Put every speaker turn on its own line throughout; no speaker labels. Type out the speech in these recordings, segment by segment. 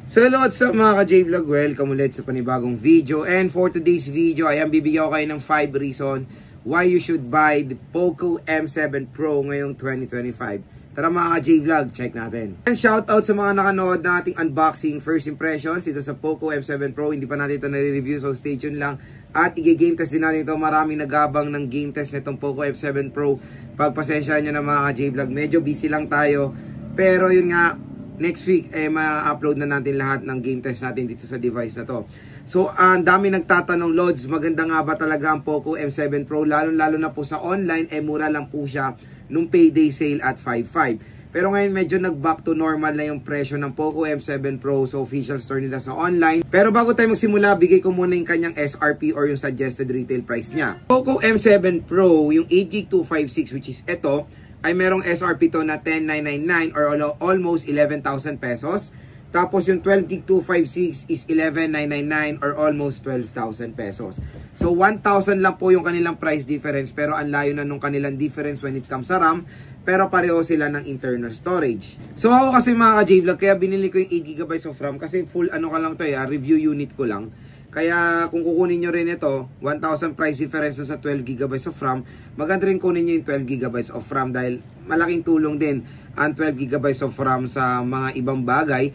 So hello sa mga ka-J-Vlog, welcome ulit sa panibagong video. And for today's video ay bibigyan ko kayo ng 5 reason why you should buy the Poco M7 Pro ngayong 2025. Tara mga ka-J-Vlog, check natin. And shoutout sa mga nakanood na ating unboxing first impressions dito sa Poco M7 Pro. Hindi pa natin ito nare-review, so stay tuned lang. At i-game test din natin ito. Maraming nagabang ng game test nitong Poco M7 Pro. Pagpasensyahan nyo na mga ka-J-Vlog, medyo busy lang tayo. Pero yun nga, next week, ma-upload na natin lahat ng game test natin dito sa device na to. So, ang dami nagtatanong, Lods, maganda nga ba talaga ang Poco M7 Pro? Lalo na po sa online, mura lang po siya nung payday sale at 5.5. Pero ngayon, medyo nag-back to normal na yung presyo ng Poco M7 Pro sa official store nila sa online. Pero bago tayo magsimula, bigay ko muna yung kanyang SRP or yung suggested retail price niya. Poco M7 Pro, yung 8GB 256, which is ito, ay merong SRP to na 10,999 or almost 11,000 pesos. Tapos yung 12GB 256 is 11,999 or almost 12,000 pesos. So 1,000 lang po yung kanilang price difference, pero ang layo na nung kanilang difference when it comes sa RAM. Pero pareho sila ng internal storage. So ako kasi mga ka-J-Vlog, kaya binili ko yung 8GB of RAM kasi full ano ka lang to review unit ko lang. Kaya kung kukunin nyo rin ito, 1,000 price difference sa 12GB of RAM, maganda rin kunin nyo yung 12GB of RAM dahil malaking tulong din ang 12GB of RAM sa mga ibang bagay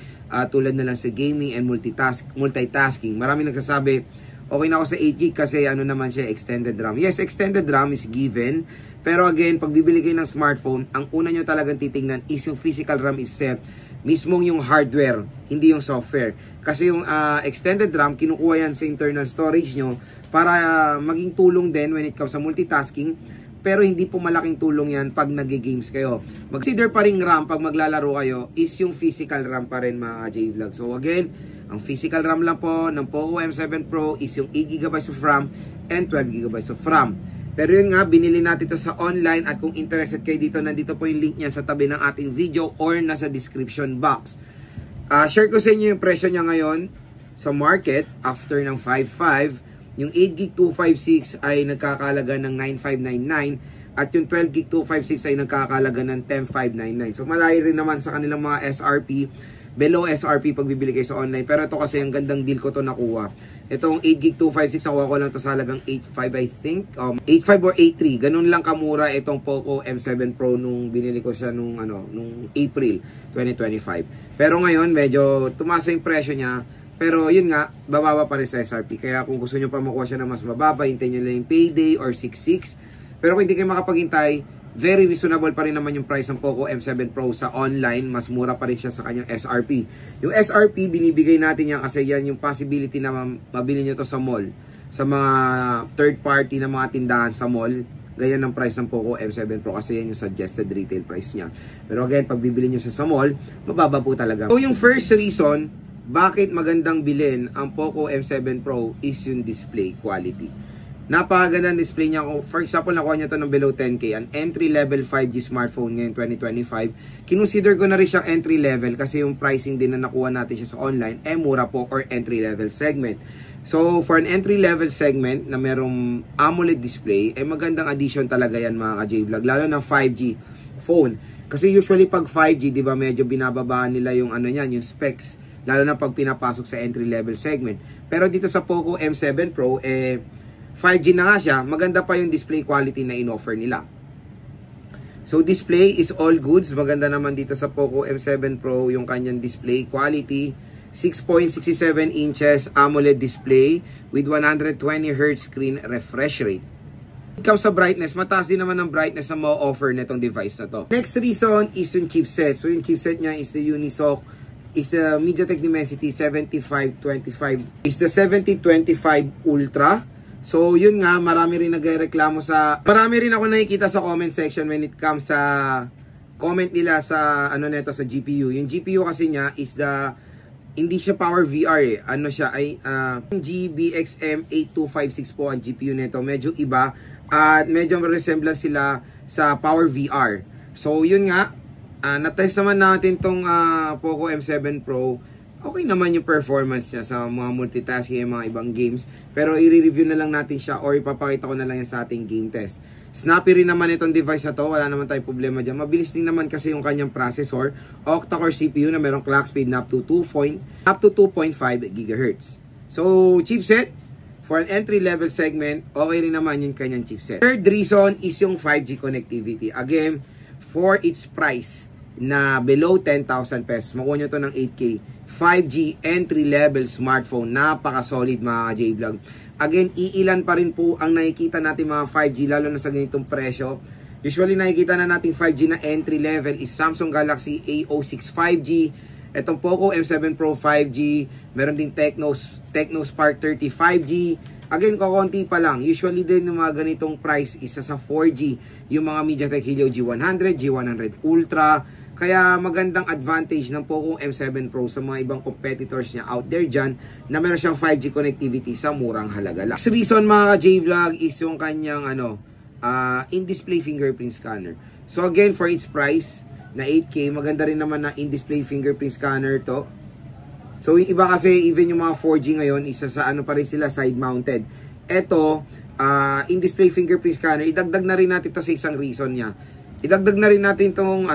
tulad na lang sa gaming and multitasking. Marami nagsasabi, okay na ako sa 8GB kasi ano naman siya, extended RAM. Yes, extended RAM is given. Pero again, pag bibili kayo ng smartphone, ang una nyo talagang titingnan is yung physical RAM itself. Mismong yung hardware, hindi yung software. Kasi yung extended RAM, kinukuha yan sa internal storage nyo para maging tulong din when it comes sa multitasking. Pero hindi po malaking tulong yan pag nag-games kayo. Mag-consider pa rin RAM pag maglalaro kayo is yung physical RAM pa rin mga J-Vlog. So again, ang physical RAM lang po ng Poco M7 Pro is yung 8GB of RAM and 12GB of RAM. Pero yun nga, binili natin ito sa online at kung interested kayo dito, nandito po yung link niyan sa tabi ng ating video or nasa description box. Share ko sa inyo yung presyo niya ngayon sa market after ng 5.5. Yung 8GB 256 ay nagkakalaga ng 9,599 at yung 12GB 256 ay nagkakalaga ng 10,599. So malayo rin naman sa kanilang mga SRP. Below SRP pag bibili kayo sa online. Pero ito kasi ang gandang deal ko to nakuha. Itong 8GB 256, nakuha ko lang to sa halagang 8.5 I think. 8.5 or 8.3. Ganun lang kamura itong Poco M7 Pro nung binili ko siya nung April 2025. Pero ngayon, medyo tumaas yung presyo niya. Pero yun nga, bababa pa rin sa SRP. Kaya kung gusto nyo pa makuha siya na mas mababa, hintayin nyo lang yung payday or 6.6. Pero kung hindi kayo makapaghintay, very reasonable pa rin naman yung price ng Poco M7 Pro sa online. Mas mura pa rin siya sa kanyang SRP. Yung SRP, binibigay natin yan kasi yan yung possibility na mabili nyo to sa mall. Sa mga third party na mga tindahan sa mall, ganyan ang price ng Poco M7 Pro kasi yan yung suggested retail price niya. Pero again, pag bibili nyo siya sa mall, mababa po talaga. So yung first reason, bakit magandang bilhin ang Poco M7 Pro is yung display quality. Napakagandang display niya. For example, nakuha niya ito ng below 10K. An entry-level 5G smartphone ngayon 2025. Kinonsider ko na rin siyang entry-level kasi yung pricing din na nakuha natin siya sa online, mura po or entry-level segment. So, for an entry-level segment na merong AMOLED display, magandang addition talaga yan mga ka-J-Vlog. Lalo na 5G phone. Kasi usually pag 5G, di ba, medyo binababaan nila yung yung specs. Lalo na pag pinapasok sa entry-level segment. Pero dito sa Poco M7 Pro, 5G na nga siya, maganda pa yung display quality na in-offer nila. So display is all goods. Maganda naman dito sa Poco M7 Pro yung kanyang display quality. 6.67 inches AMOLED display with 120Hz screen refresh rate. When it comes sa brightness, mataas din naman ang brightness na ma-offer nitong device na to. Next reason is yung chipset. So yung chipset niya is the Unisoc, is the MediaTek Dimensity 7525, is the 7025 Ultra. So, yun nga, marami rin nagreklamo marami rin ako nakikita sa comment section when it comes sa comment nila sa, neto, sa GPU. Yung GPU kasi niya is hindi siya Power VR Ano siya, ay, GBXM 8256 po ang GPU neto. Medyo iba, at medyo resemblance sila sa Power VR. So, yun nga, na-test naman natin tong Poco M7 Pro. Okay naman yung performance niya sa mga multitasking, mga ibang games. Pero i-review na lang natin siya or ipapakita ko na lang yan sa ating game test. Snappy rin naman itong device na to, wala naman tayong problema dyan. Mabilis din naman kasi yung kanyang processor, octa-core CPU na merong clock speed na up to 2.5 GHz. So, chipset, for an entry-level segment, okay rin naman yung kanyang chipset. Third reason is yung 5G connectivity. Again, for its price na below 10,000 pesos, makuha nyo to ng 8K. 5G entry-level smartphone, napaka-solid mga ka-J-Vlog. Again, iilan pa rin po ang nakikita natin mga 5G, lalo na sa ganitong presyo. Usually, nakikita na natin 5G na entry level is Samsung Galaxy A06 5G. Itong Poco M7 Pro 5G. Meron din Tecno Spark 30 5G. Again, kukunti pa lang. Usually din yung mga ganitong price, isa sa 4G. Yung mga MediaTek Helio G100, G100 Ultra. Kaya magandang advantage ng Poco M7 Pro sa mga ibang competitors niya out there dyan na meron siyang 5G connectivity sa murang halaga lang. Next reason mga J-Vlog is yung kanyang in-display fingerprint scanner. So again, for its price na 8K, maganda rin naman na in-display fingerprint scanner to. So yung iba kasi, even yung mga 4G ngayon, isa sa pa rin sila, side mounted. Ito, in-display fingerprint scanner, idagdag na rin natin ito sa isang reason niya. Idagdag na rin natin itong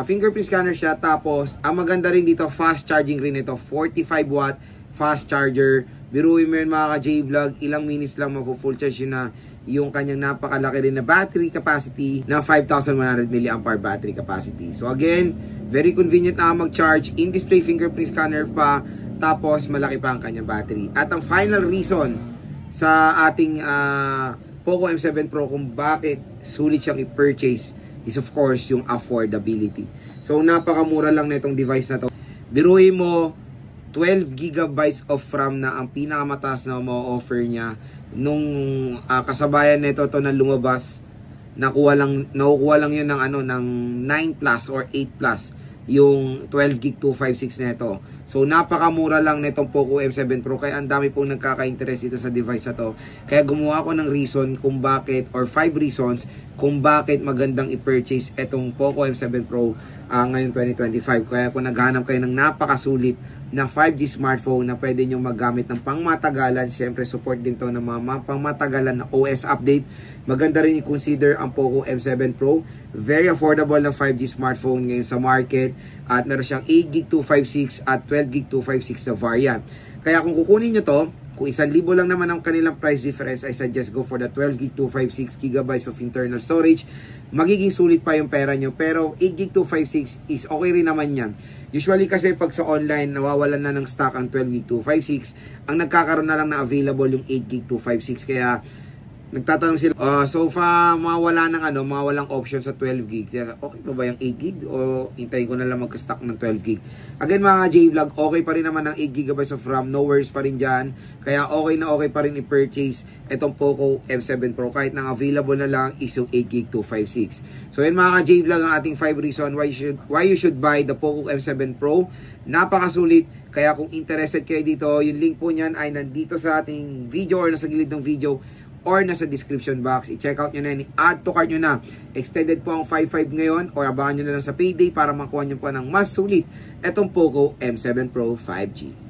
fingerprint scanner siya. Tapos, ang maganda rin dito, fast charging rin ito. 45 watt fast charger. Biruin mo yun mga ka-J-Vlog. Ilang minutes lang mapu-full charge yun na yung kanyang napakalaki rin na battery capacity na 5,100 mAh battery capacity. So again, very convenient na mag-charge. In-display fingerprint scanner pa. Tapos, malaki pa ang kanyang battery. At ang final reason sa ating Poco M7 Pro kung bakit sulit siyang i-purchase is of course yung affordability. So napakamura lang na itong device na to. Biruin mo 12 GB of RAM na ang pinakamataas na ma-offer niya nung kasabayan nito to na lumabas. Nakukuha lang yun ng 9 plus or 8 plus yung 12 gig 256 nito. So napakamura lang nitong Poco M7 Pro, kaya ang dami pong nagkaka-interest dito sa device na to. Kaya gumawa ako ng reason kung bakit, or 5 reasons kung bakit magandang i-purchase itong Poco M7 Pro ngayon 2025. Kaya kung naghahanap kayo ng napakasulit na 5G smartphone na pwede nyo magamit ng pangmatagalan, syempre support din to ng mga pangmatagalan na OS update, maganda rin i-consider ang Poco M7 Pro. Very affordable na 5G smartphone ngayon sa market, at meron siyang 8GB 256 at 12GB 256 na variant. Kaya kung kukunin nyo to, kung 1,000 lang naman ang kanilang price difference, I suggest go for the 12GB 256GB of internal storage. Magiging sulit pa yung pera nyo, pero 8GB 256 is okay rin naman yan. Usually kasi pag sa online, nawawalan na ng stock ang 12GB 256. Ang nagkakaroon na lang na available yung 8GB 256. Kaya nagtatanong sila, so far mawala ng mawalang option sa 12GB. Okay pa ba yung 8GB o hintayin ko na lang magka-stock ng 12GB? Again mga J-Vlog, okay pa rin naman ng 8GB of RAM, no worries pa rin dyan. Kaya okay pa rin i-purchase itong Poco M7 Pro kahit nang available na lang is yung 8GB 256. So yun mga J-Vlog ang ating 5 reason why you should buy the Poco M7 Pro. Napakasulit. Kaya kung interested kayo dito, yung link po niyan ay nandito sa ating video or nasa gilid ng video or nasa description box. I-check out nyo na, i-add to cart nyo na. Extended po ang 5.5 ngayon, or abangan nyo na lang sa payday para makuha nyo po ng mas sulit itong Poco M7 Pro 5G.